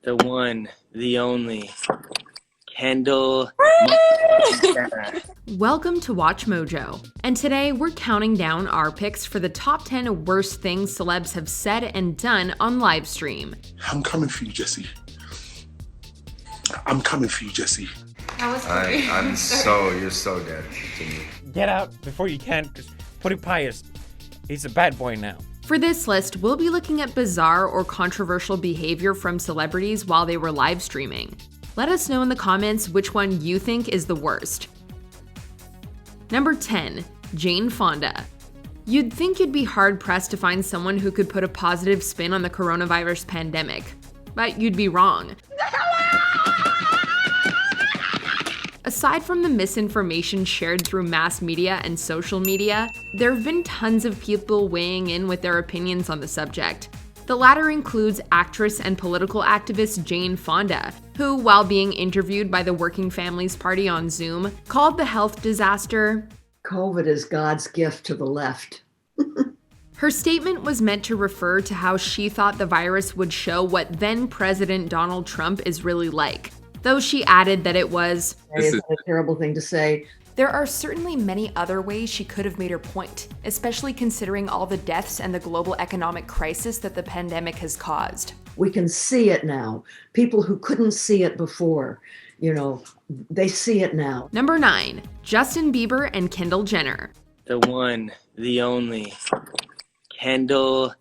The one, the only, Kendall Jenner. Welcome to WatchMojo, and today we're counting down our picks for the top 10 worst things celebs have said and done on Livestream. I'm coming for you, Jesse. I'm coming for you, Jesse. You're so dead to me. Get out before you can, because Pewdiepie he's a bad boy now. For this list, we'll be looking at bizarre or controversial behavior from celebrities while they were live streaming. Let us know in the comments which one you think is the worst. Number 10, Jane Fonda. You'd think you'd be hard-pressed to find someone who could put a positive spin on the coronavirus pandemic, but you'd be wrong. Aside from the misinformation shared through mass media and social media, there have been tons of people weighing in with their opinions on the subject. The latter includes actress and political activist Jane Fonda, who, while being interviewed by the Working Families Party on Zoom, called the health disaster, "COVID is God's gift to the left." Her statement was meant to refer to how she thought the virus would show what then President Donald Trump is really like. Though she added that it was, It's a terrible thing to say. There are certainly many other ways she could have made her point, especially considering all the deaths and the global economic crisis that the pandemic has caused. We can see it now. People who couldn't see it before, they see it now. Number 9, Justin Bieber and Kendall Jenner. The one, the only, Kendall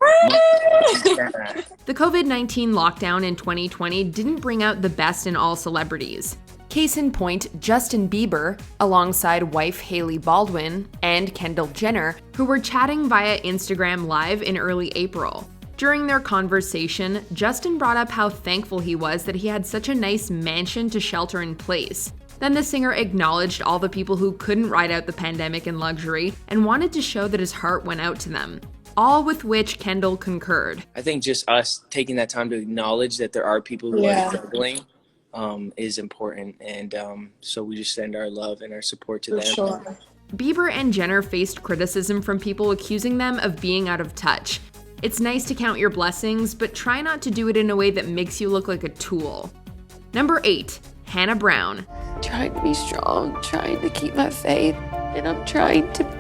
Jenner. The COVID-19 lockdown in 2020 didn't bring out the best in all celebrities. Case in point, Justin Bieber, alongside wife Hailey Baldwin, and Kendall Jenner, who were chatting via Instagram Live in early April. During their conversation, Justin brought up how thankful he was that he had such a nice mansion to shelter in place. Then the singer acknowledged all the people who couldn't ride out the pandemic in luxury and wanted to show that his heart went out to them. All with which Kendall concurred. I think just us taking that time to acknowledge that there are people who are struggling is important, and so we just send our love and our support to them. Sure. Bieber and Jenner faced criticism from people accusing them of being out of touch. It's nice to count your blessings, but try not to do it in a way that makes you look like a tool. Number 8, Hannah Brown. Trying to be strong, trying to keep my faith, and I'm trying to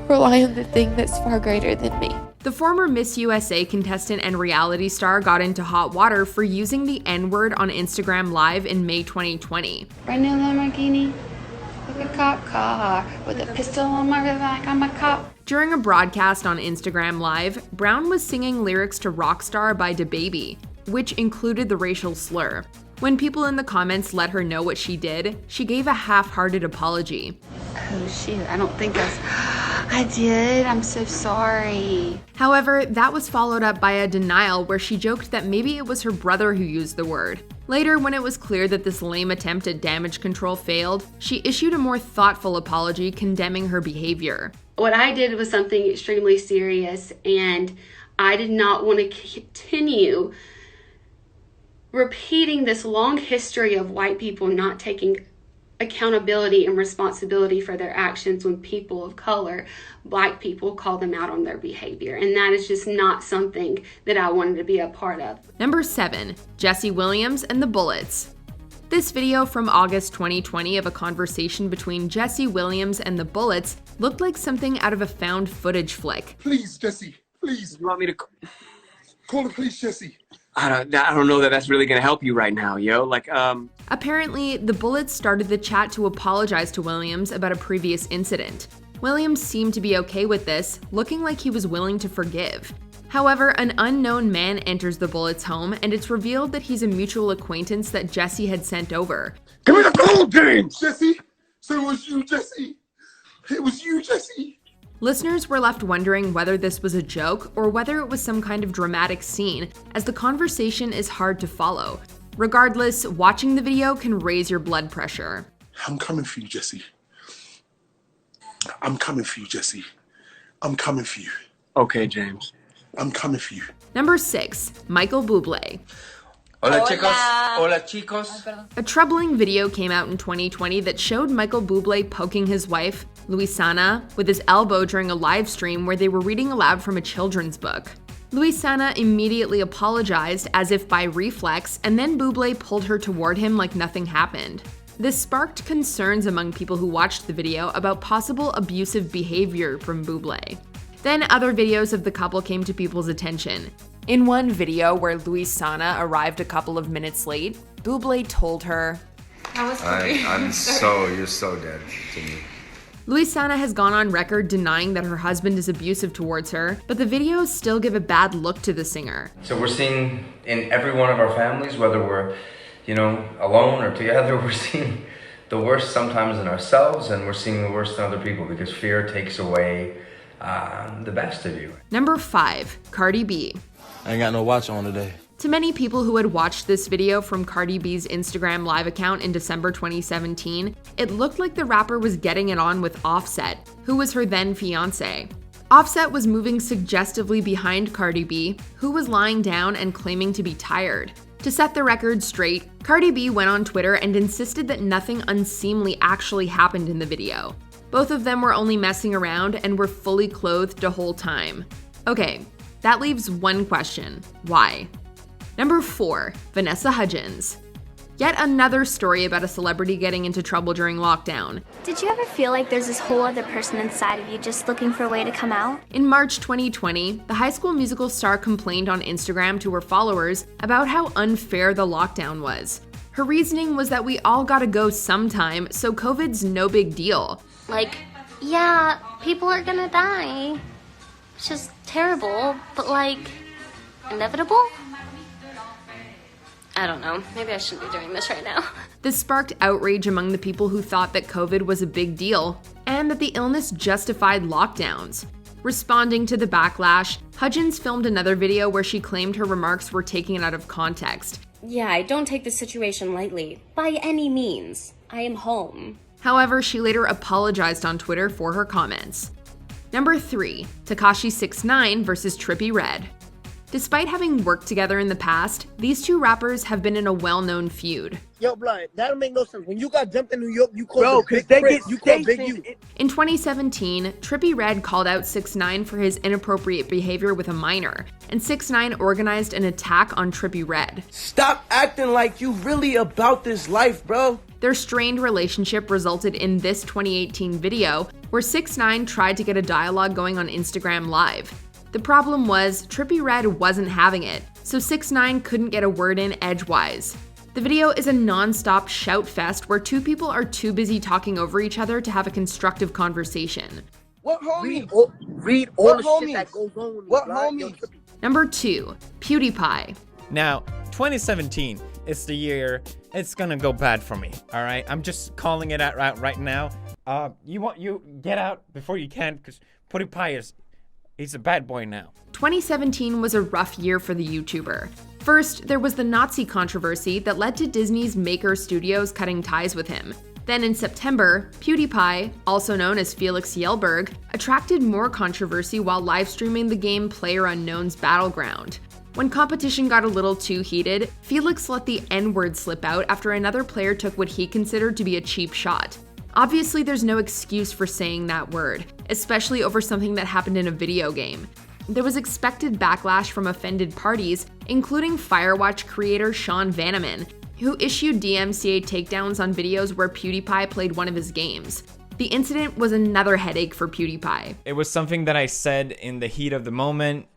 rely on the thing that's far greater than me. The former Miss USA contestant and reality star got into hot water for using the N-word on Instagram Live in May 2020. Brand new Lamborghini with a cop car with a pistol on my wrist like I'm a cop. During a broadcast on Instagram Live, Brown was singing lyrics to Rockstar by DaBaby, which included the racial slur. When people in the comments let her know what she did, she gave a half-hearted apology. Oh shit, I don't think I did. I'm so sorry. However, that was followed up by a denial where she joked that maybe it was her brother who used the word. Later, when it was clear that this lame attempt at damage control failed, she issued a more thoughtful apology condemning her behavior. What I did was something extremely serious, and I did not want to continue repeating this long history of white people not taking accountability and responsibility for their actions when people of color, black people, call them out on their behavior. And that is just not something that I wanted to be a part of. Number 7, Jesse Williams and the Bullets. This video from August 2020 of a conversation between Jesse Williams and the Bullets looked like something out of a found footage flick. Please, Jesse, please. You want me to Call the police, Jesse. I don't know that that's really gonna help you right now, yo. Apparently, the Bullets started the chat to apologize to Williams about a previous incident. Williams seemed to be okay with this, looking like he was willing to forgive. However, an unknown man enters the Bullets' home, and it's revealed that he's a mutual acquaintance that Jesse had sent over. Give me the gold, James! Jesse, so it was you, Jesse. It was you, Jesse. Listeners were left wondering whether this was a joke or whether it was some kind of dramatic scene, as the conversation is hard to follow. Regardless, watching the video can raise your blood pressure. I'm coming for you, Jesse. I'm coming for you, Jesse. I'm coming for you. Okay, James. I'm coming for you. Number 6, Michael Buble. Hola, chicos. Hola, chicos. A troubling video came out in 2020 that showed Michael Buble poking his wife, Luisana, with his elbow during a live stream where they were reading aloud from a children's book. Luisana immediately apologized as if by reflex, and then Buble pulled her toward him like nothing happened. This sparked concerns among people who watched the video about possible abusive behavior from Buble. Then other videos of the couple came to people's attention. In one video where Luisana arrived a couple of minutes late, Buble told her, you're so dead to me. Luisana has gone on record denying that her husband is abusive towards her, but the videos still give a bad look to the singer. So we're seeing in every one of our families, whether we're, alone or together, we're seeing the worst sometimes in ourselves, and we're seeing the worst in other people because fear takes away the best of you. Number 5, Cardi B. I ain't got no watch on today. To many people who had watched this video from Cardi B's Instagram live account in December 2017, it looked like the rapper was getting it on with Offset, who was her then fiancé. Offset was moving suggestively behind Cardi B, who was lying down and claiming to be tired. To set the record straight, Cardi B went on Twitter and insisted that nothing unseemly actually happened in the video. Both of them were only messing around and were fully clothed the whole time. Okay, that leaves one question: why? Number 4, Vanessa Hudgens. Yet another story about a celebrity getting into trouble during lockdown. Did you ever feel like there's this whole other person inside of you just looking for a way to come out? In March 2020, the High School Musical star complained on Instagram to her followers about how unfair the lockdown was. Her reasoning was that we all gotta go sometime, so COVID's no big deal. Like, yeah, people are gonna die. It's just terrible, but like, inevitable? I don't know. Maybe I shouldn't be doing this right now. This sparked outrage among the people who thought that COVID was a big deal and that the illness justified lockdowns. Responding to the backlash, Hudgens filmed another video where she claimed her remarks were taken out of context. Yeah, I don't take this situation lightly, by any means. I am home. However, she later apologized on Twitter for her comments. Number 3, Tekashi 6ix9ine versus Trippie Redd. Despite having worked together in the past, these two rappers have been in a well-known feud. Yo, blood, that don't make no sense. When you got jumped in New York, you called Big Chris. You called Big U. In 2017, Trippie Redd called out 6ix9ine for his inappropriate behavior with a minor, and 6ix9ine organized an attack on Trippie Redd. Stop acting like you really about this life, bro. Their strained relationship resulted in this 2018 video, where 6ix9ine tried to get a dialogue going on Instagram Live. The problem was, Trippie Redd wasn't having it, so 6ix9ine couldn't get a word in edgewise. The video is a non-stop shout fest where two people are too busy talking over each other to have a constructive conversation. What homies? Read all the shit that goes on. What homies? Number 2, Pewdiepie. Now, 2017 is the year it's gonna go bad for me, all right? I'm just calling it out right now. You get out before you can, because Pewdiepie he's a bad boy now. 2017 was a rough year for the YouTuber. First, there was the Nazi controversy that led to Disney's Maker Studios cutting ties with him. Then in September, Pewdiepie, also known as Felix attracted more controversy while live streaming the game PlayerUnknown's Battleground. When competition got a little too heated, Felix let the N-word slip out after another player took what he considered to be a cheap shot. Obviously, there's no excuse for saying that word, especially over something that happened in a video game. There was expected backlash from offended parties, including Firewatch creator Sean Vanneman, who issued DMCA takedowns on videos where PewDiePie played one of his games. The incident was another headache for PewDiePie. It was something that I said in the heat of the moment.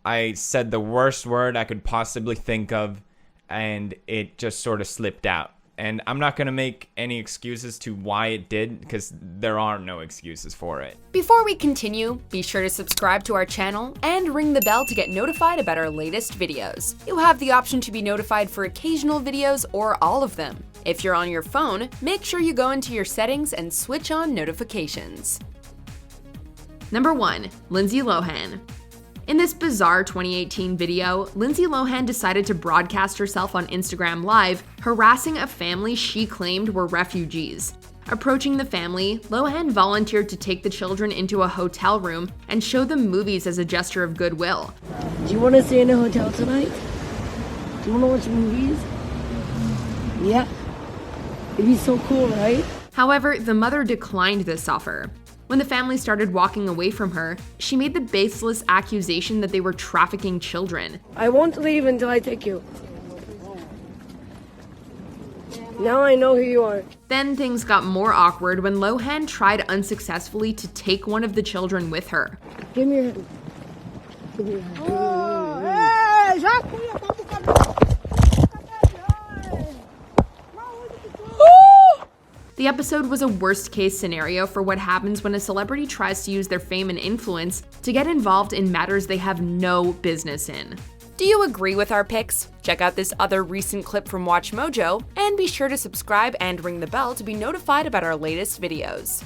I said the worst word I could possibly think of, and it just sort of slipped out. And I'm not going to make any excuses to why it did, because there are no excuses for it. Before we continue, be sure to subscribe to our channel and ring the bell to get notified about our latest videos. You'll have the option to be notified for occasional videos or all of them. If you're on your phone, make sure you go into your settings and switch on notifications. Number 1, Lindsay Lohan. In this bizarre 2018 video, Lindsay Lohan decided to broadcast herself on Instagram Live, harassing a family she claimed were refugees. Approaching the family, Lohan volunteered to take the children into a hotel room and show them movies as a gesture of goodwill. Do you want to stay in a hotel tonight? Do you want to watch movies? Yeah. It'd be so cool, right? However, the mother declined this offer. When the family started walking away from her, she made the baseless accusation that they were trafficking children. I won't leave until I take you. Now I know who you are. Then things got more awkward when Lohan tried unsuccessfully to take one of the children with her. Give me your hand. Give me your hand. The episode was a worst-case scenario for what happens when a celebrity tries to use their fame and influence to get involved in matters they have no business in. Do you agree with our picks? Check out this other recent clip from WatchMojo, and be sure to subscribe and ring the bell to be notified about our latest videos.